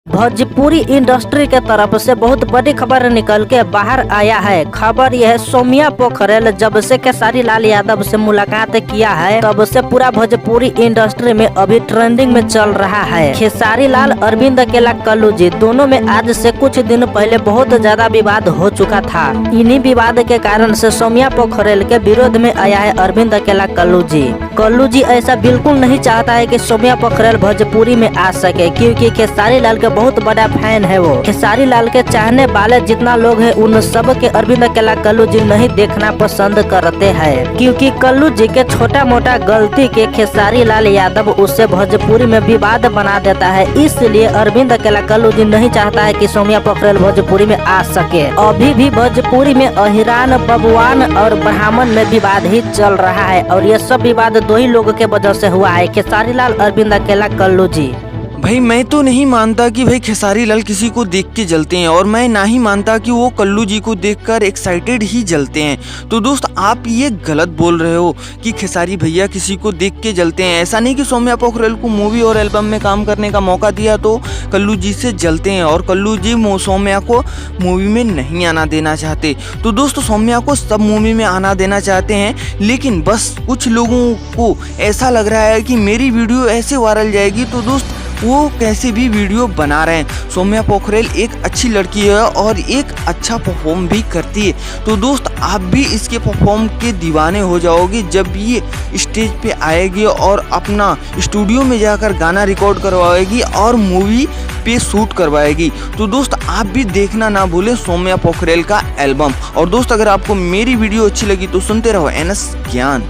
Bhojpuri industry के तरफ से बहुत बड़ी खबर निकल के बाहर आया है। खबर यह है, सौम्या पोखरेल जब से खेसारी लाल यादव से मुलाकात किया है तब से पूरा भोजपुरी इंडस्ट्री में अभी ट्रेंडिंग में चल रहा है। खेसारी लाल, अरविंद अकेला, कल्लू जी दोनों में आज से कुछ दिन पहले बहुत ज्यादा विवाद हो चुका था। इन्हीं विवाद के कारण से सौम्या पोखरेल के विरोध में आया है अरविंद अकेला, कल्लू जी। कल्लू जी ऐसा बिल्कुल नहीं चाहता है कि सौम्या पोखरेल भोजपुरी में आ सके, क्योंकि खेसारी लाल के बहुत बड़ा फैन है वो। खेसारी लाल के चाहने वाले जितना लोग हैं उन सब के अरविंद अकेला, कल्लू जी नहीं देखना पसंद करते हैं, क्योंकि कल्लू जी के छोटा मोटा गलती के खेसारी लाल यादव उससे भोजपुरी में विवाद बना देता है। इसलिए अरविंद अकेला, कल्लू जी नहीं चाहता है कि सौम्या पोखरेल भोजपुरी में आ सके। अभी भी भोजपुरी में अहिरान, बबुआन और ब्राह्मण में विवाद ही चल रहा है और ये सब विवाद दो ही लोगों के वजह से हुआ है, खेसारी लाल, अरविंद अकेला, कल्लू जी। भाई मैं तो नहीं मानता कि भाई खेसारी लाल किसी को देख के जलते हैं, और मैं ना ही मानता कि वो कल्लू जी को देखकर एक्साइटेड ही जलते हैं। तो दोस्त आप ये गलत बोल रहे हो कि खेसारी भैया किसी को देख के जलते हैं। ऐसा नहीं कि सौम्या पोखरेल को मूवी और एल्बम में काम करने का मौका दिया तो कल्लू जी से जलते हैं, और कल्लू जी सौम्या को मूवी में नहीं आना देना चाहते। तो दोस्त सौम्या को सब मूवी में आना देना चाहते हैं, लेकिन बस कुछ लोगों को ऐसा लग रहा है कि मेरी वीडियो ऐसे वायरल जाएगी तो दोस्त वो कैसे भी वीडियो बना रहे हैं। सौम्या पोखरेल एक अच्छी लड़की है और एक अच्छा परफॉर्म भी करती है। तो दोस्त आप भी इसके परफॉर्म के दीवाने हो जाओगे जब ये स्टेज पे आएगी और अपना स्टूडियो में जाकर गाना रिकॉर्ड करवाएगी और मूवी पे शूट करवाएगी। तो दोस्त आप भी देखना ना भूलें सौम्या पोखरेल का एल्बम। और दोस्त अगर आपको मेरी वीडियो अच्छी लगी तो सुनते रहो NS ज्ञान।